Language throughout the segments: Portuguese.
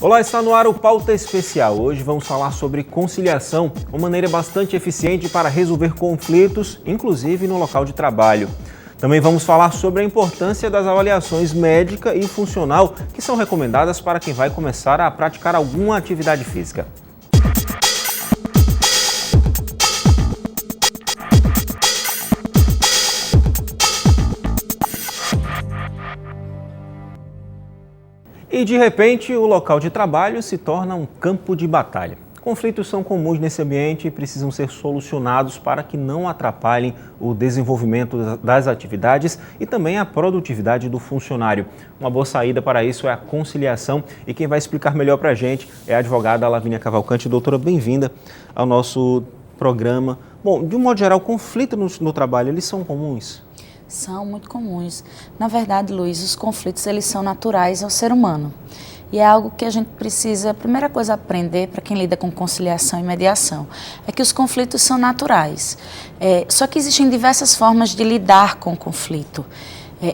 Olá, está no ar o Pauta Especial. Hoje vamos falar sobre conciliação, uma maneira bastante eficiente para resolver conflitos, inclusive no local de trabalho. Também vamos falar sobre a importância das avaliações médica e funcional que são recomendadas para quem vai começar a praticar alguma atividade física. E de repente, o local de trabalho se torna um campo de batalha. Conflitos são comuns nesse ambiente e precisam ser solucionados para que não atrapalhem o desenvolvimento das atividades e também a produtividade do funcionário. Uma boa saída para isso é a conciliação e quem vai explicar melhor para a gente é a advogada Lavínia Cavalcante. Doutora, bem-vinda ao nosso programa. Bom, de um modo geral, conflitos no trabalho, eles são comuns? São muito comuns. Na verdade, Luiz, os conflitos eles são naturais ao ser humano. E é algo que a gente precisa, a primeira coisa a aprender para quem lida com conciliação e mediação, é que os conflitos são naturais. Só que existem diversas formas de lidar com o conflito.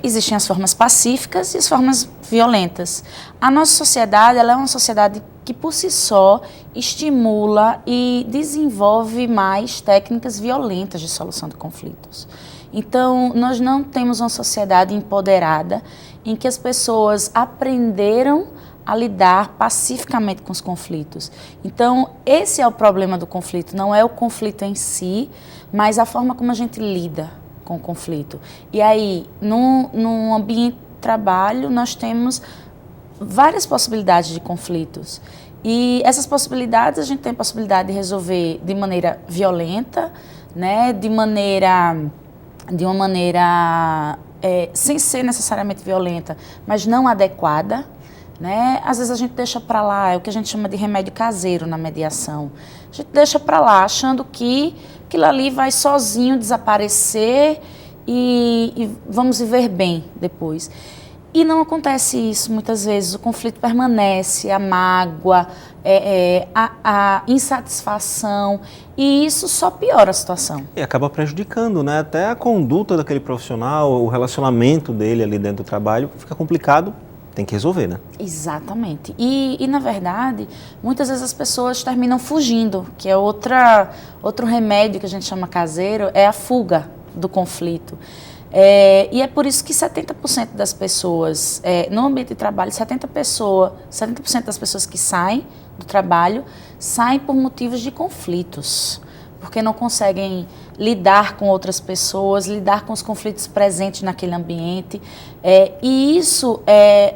Existem as formas pacíficas e as formas violentas. A nossa sociedade ela é uma sociedade que por si só estimula e desenvolve mais técnicas violentas de solução de conflitos. Então, nós não temos uma sociedade empoderada em que as pessoas aprenderam a lidar pacificamente com os conflitos. Então, esse é o problema do conflito, não é o conflito em si, mas a forma como a gente lida com o conflito. E aí, no ambiente de trabalho, nós temos várias possibilidades de conflitos. E essas possibilidades, a gente tem a possibilidade de resolver de maneira violenta, né, de uma maneira sem ser necessariamente violenta, mas não adequada, né? Às vezes a gente deixa para lá, é o que a gente chama de remédio caseiro na mediação. A gente deixa para lá, achando que aquilo ali vai sozinho desaparecer e vamos viver bem depois. E não acontece isso muitas vezes, o conflito permanece, a mágoa, a insatisfação, e isso só piora a situação. E acaba prejudicando, né? Até a conduta daquele profissional, o relacionamento dele ali dentro do trabalho fica complicado, tem que resolver, né? Exatamente. E na verdade, muitas vezes as pessoas terminam fugindo, que é outro remédio que a gente chama caseiro, é a fuga do conflito. E é por isso que 70% das pessoas, no ambiente de trabalho, 70% das pessoas que saem do trabalho, saem por motivos de conflitos, porque não conseguem lidar com outras pessoas, lidar com os conflitos presentes naquele ambiente. E isso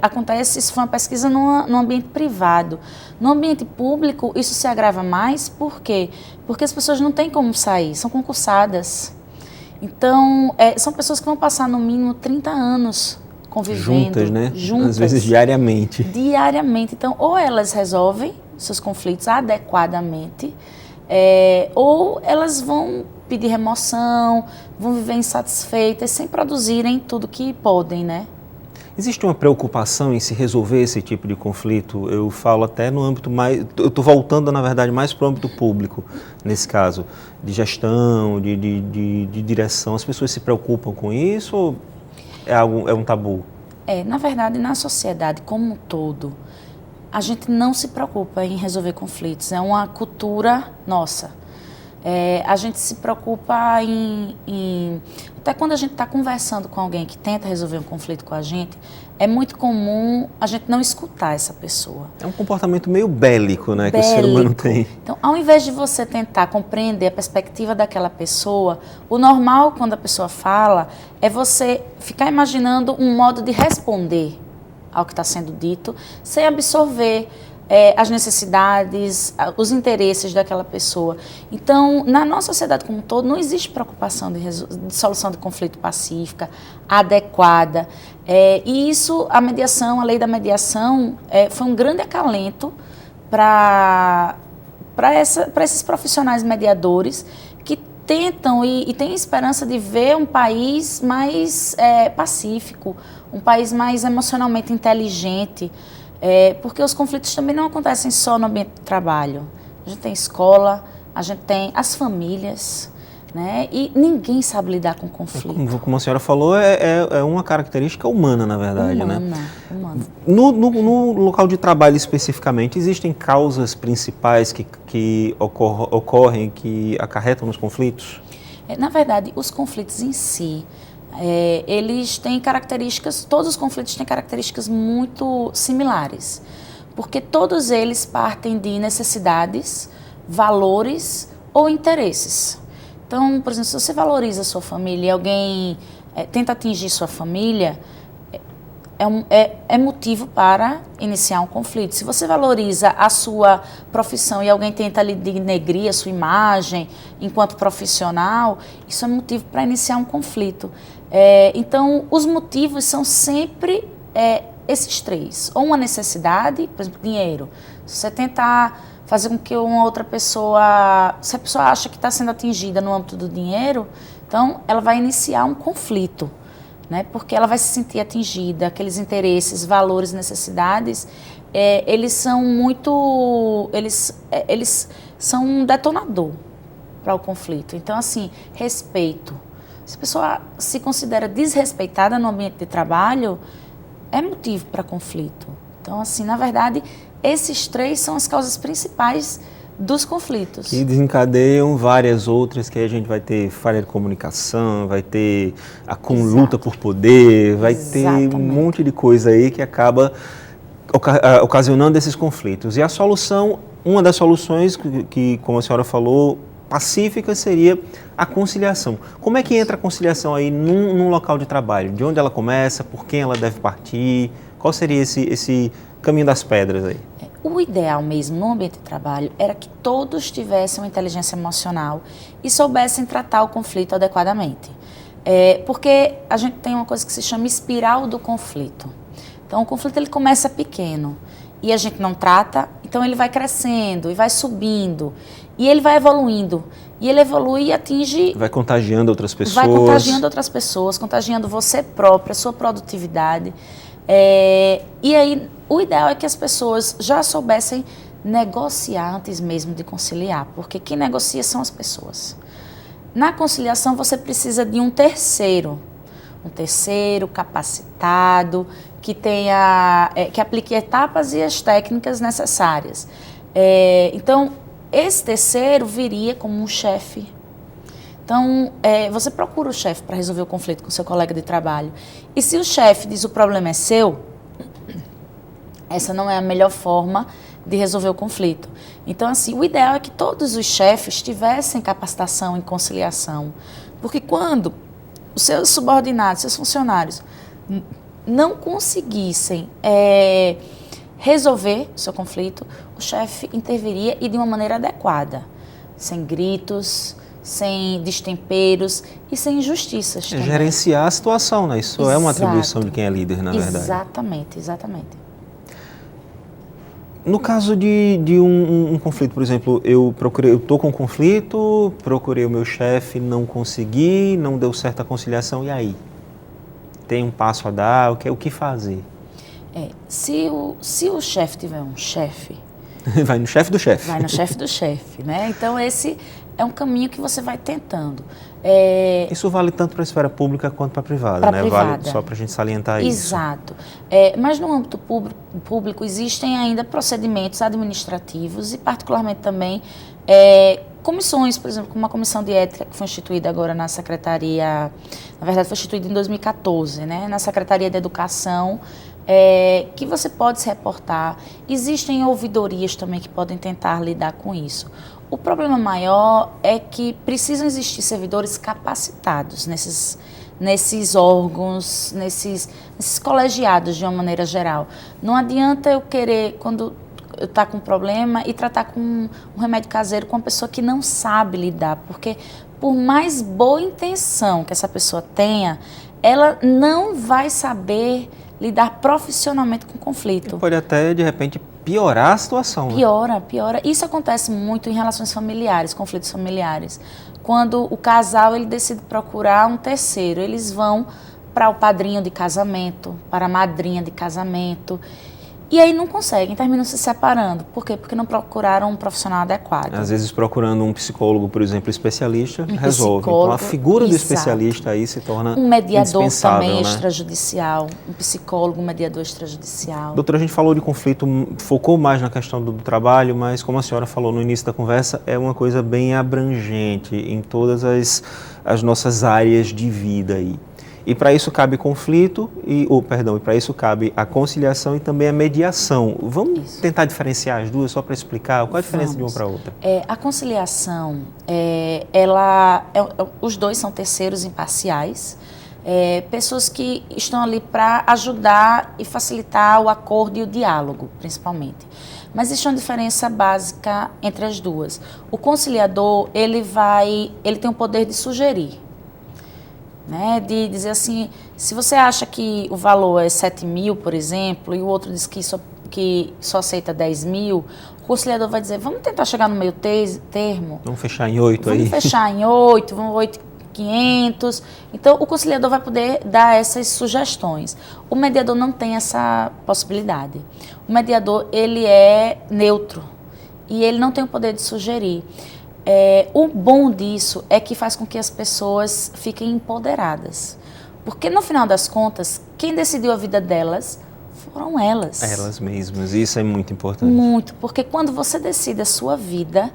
acontece, isso foi uma pesquisa no ambiente privado. No ambiente público, isso se agrava mais, por quê? Porque as pessoas não têm como sair, são concursadas. Então, são pessoas que vão passar no mínimo 30 anos convivendo. Juntas, né? Juntas. Às vezes diariamente. Diariamente. Então, ou elas resolvem seus conflitos adequadamente, ou elas vão pedir remoção, vão viver insatisfeitas, sem produzirem tudo que podem, né? Existe uma preocupação em se resolver esse tipo de conflito? Eu falo até no âmbito mais... Eu estou voltando, na verdade, mais para o âmbito público, nesse caso, de gestão, de direção. As pessoas se preocupam com isso ou é um tabu? Na verdade, na sociedade como um todo, a gente não se preocupa em resolver conflitos. É uma cultura nossa. A gente se preocupa até quando a gente está conversando com alguém que tenta resolver um conflito com a gente, é muito comum a gente não escutar essa pessoa. É um comportamento meio bélico, né, que o ser humano tem. Então, ao invés de você tentar compreender a perspectiva daquela pessoa, o normal quando a pessoa fala é você ficar imaginando um modo de responder ao que está sendo dito, sem absorver as necessidades, os interesses daquela pessoa. Então, na nossa sociedade como um todo, não existe preocupação de solução de conflito pacífica, adequada. E isso, a lei da mediação, foi um grande acalento para esses profissionais mediadores que tentam e têm esperança de ver um país mais pacífico, um país mais emocionalmente inteligente, porque os conflitos também não acontecem só no ambiente de trabalho. A gente tem escola, a gente tem as famílias, né? E ninguém sabe lidar com conflito. Como a senhora falou, é uma característica humana, na verdade, né? Humana. No local de trabalho especificamente, existem causas principais que ocorrem, que acarretam nos conflitos? Na verdade, os conflitos em si, eles têm características, todos os conflitos têm características muito similares, porque todos eles partem de necessidades, valores ou interesses. Então, por exemplo, se você valoriza a sua família e alguém tenta atingir sua família, é motivo para iniciar um conflito. Se você valoriza a sua profissão e alguém tenta lhe denegrir a sua imagem enquanto profissional, isso é motivo para iniciar um conflito. Então, os motivos são sempre esses três. Ou uma necessidade, por exemplo, dinheiro. Se você tentar fazer com que uma outra pessoa, se a pessoa acha que está sendo atingida no âmbito do dinheiro, então ela vai iniciar um conflito, né? Porque ela vai se sentir atingida, aqueles interesses, valores, necessidades, eles são eles são um detonador para o conflito. Então, assim, respeito. Se a pessoa se considera desrespeitada no ambiente de trabalho, é motivo para conflito. Então, assim, na verdade, esses três são as causas principais dos conflitos. Que desencadeiam várias outras, que aí a gente vai ter falha de comunicação, vai ter luta por poder, vai ter um monte de coisa aí que acaba ocasionando esses conflitos. E a solução, uma das soluções que, como a senhora falou, pacífica, seria a conciliação. Como é que entra a conciliação aí num local de trabalho? De onde ela começa? Por quem ela deve partir? Qual seria esse caminho das pedras aí? O ideal mesmo no ambiente de trabalho era que todos tivessem uma inteligência emocional e soubessem tratar o conflito adequadamente. Porque a gente tem uma coisa que se chama espiral do conflito. Então, o conflito ele começa pequeno e a gente não trata, então ele vai crescendo e vai subindo e ele vai evoluindo. E ele evolui e atinge... Vai contagiando outras pessoas. Vai contagiando outras pessoas, contagiando você própria, sua produtividade. E aí, o ideal é que as pessoas já soubessem negociar antes mesmo de conciliar, porque quem negocia são as pessoas. Na conciliação, você precisa de um terceiro capacitado, que aplique etapas e as técnicas necessárias. Então, esse terceiro viria como um chefe. Então, você procura o chefe para resolver o conflito com seu colega de trabalho. E se o chefe diz o problema é seu, essa não é a melhor forma de resolver o conflito. Então, assim, o ideal é que todos os chefes tivessem capacitação em conciliação. Porque quando os seus subordinados, seus funcionários, não conseguissem resolver o seu conflito, o chefe interviria e de uma maneira adequada, sem gritos, sem destemperos e sem injustiças também. Gerenciar a situação, né? Isso Exato. É uma atribuição de quem é líder, na verdade. Exatamente. No caso de um conflito, por exemplo, eu estou com um conflito, procurei o meu chefe, não consegui, não deu certo a conciliação, e aí? Tem um passo a dar, o que fazer? Se o chefe tiver um chefe... Vai no chefe do chefe. Vai no chefe do chefe, né? Então, esse é um caminho que você vai tentando. Isso vale tanto para a esfera pública quanto para a privada, né? Vale só para a gente salientar isso. Exato. Mas no âmbito público existem ainda procedimentos administrativos e particularmente também comissões, por exemplo, como a comissão de ética que foi instituída agora na Secretaria, na verdade foi instituída em 2014, né? Na Secretaria de Educação, que você pode se reportar. Existem ouvidorias também que podem tentar lidar com isso. O problema maior é que precisam existir servidores capacitados nesses órgãos, nesses colegiados de uma maneira geral. Não adianta eu querer, quando eu estou com um problema, e tratar com um remédio caseiro com uma pessoa que não sabe lidar, porque por mais boa intenção que essa pessoa tenha, ela não vai saber lidar profissionalmente com o conflito. Pode até, de repente, piorar a situação. Piora. Isso acontece muito em relações familiares, conflitos familiares. Quando o casal ele decide procurar um terceiro, eles vão para o padrinho de casamento, para a madrinha de casamento. E aí não conseguem, terminam se separando. Por quê? Porque não procuraram um profissional adequado. Às vezes procurando um psicólogo, por exemplo, especialista, resolve. Então a figura do especialista aí se torna um mediador indispensável, também né? extrajudicial, um psicólogo, um mediador extrajudicial. Doutora, a gente falou de conflito, focou mais na questão do trabalho, mas como a senhora falou no início da conversa, é uma coisa bem abrangente em todas as nossas áreas de vida aí. E para isso cabe conflito, e para isso cabe a conciliação e também a mediação. Vamos tentar diferenciar as duas, só para explicar qual a diferença de uma para a outra? A conciliação, os dois são terceiros imparciais, pessoas que estão ali para ajudar e facilitar o acordo e o diálogo, principalmente. Mas existe uma diferença básica entre as duas. O conciliador, ele tem o poder de sugerir. Né, de dizer assim, se você acha que o valor é 7 mil, por exemplo, e o outro diz que só aceita 10 mil, o conciliador vai dizer, vamos tentar chegar no meio termo. Vamos fechar em 8 aí. Vamos fechar em 8, vamos 8.500. Então, o conciliador vai poder dar essas sugestões. O mediador não tem essa possibilidade. O mediador, ele é neutro e ele não tem o poder de sugerir. O bom disso é que faz com que as pessoas fiquem empoderadas. Porque, no final das contas, quem decidiu a vida delas foram elas. Elas mesmas, isso é muito importante. Muito, porque quando você decide a sua vida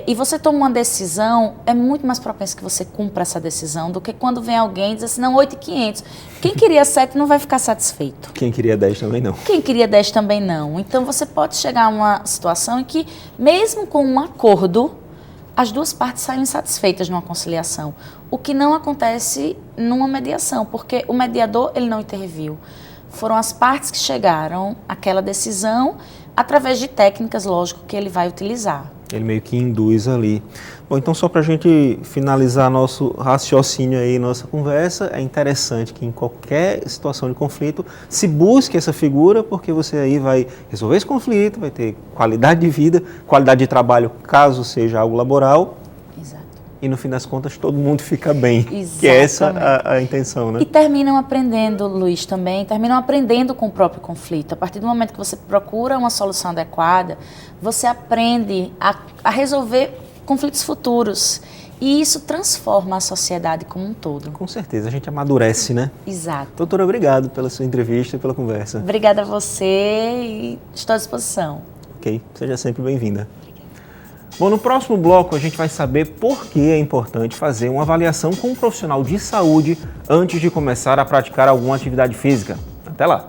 e você toma uma decisão, é muito mais propenso que você cumpra essa decisão do que quando vem alguém e diz assim, não, 8.500. Quem queria 7 não vai ficar satisfeito. Quem queria 10 também não. Quem queria 10 também não. Então, você pode chegar a uma situação em que, mesmo com um acordo, as duas partes saem insatisfeitas numa conciliação, o que não acontece numa mediação, porque o mediador ele não interviu. Foram as partes que chegaram àquela decisão através de técnicas, lógico, que ele vai utilizar. Ele meio que induz ali. Bom, então só para a gente finalizar nosso raciocínio aí, nossa conversa, é interessante que em qualquer situação de conflito se busque essa figura, porque você aí vai resolver esse conflito, vai ter qualidade de vida, qualidade de trabalho, caso seja algo laboral. Exato. E no fim das contas todo mundo fica bem. Exatamente. Que é essa a intenção, né? E terminam aprendendo, Luiz, também, terminam aprendendo com o próprio conflito. A partir do momento que você procura uma solução adequada, você aprende a resolver conflitos futuros. E isso transforma a sociedade como um todo. Com certeza, a gente amadurece, né? Exato. Doutora, obrigado pela sua entrevista e pela conversa. Obrigada a você e estou à disposição. Ok, seja sempre bem-vinda. Bom, no próximo bloco a gente vai saber por que é importante fazer uma avaliação com um profissional de saúde antes de começar a praticar alguma atividade física. Até lá!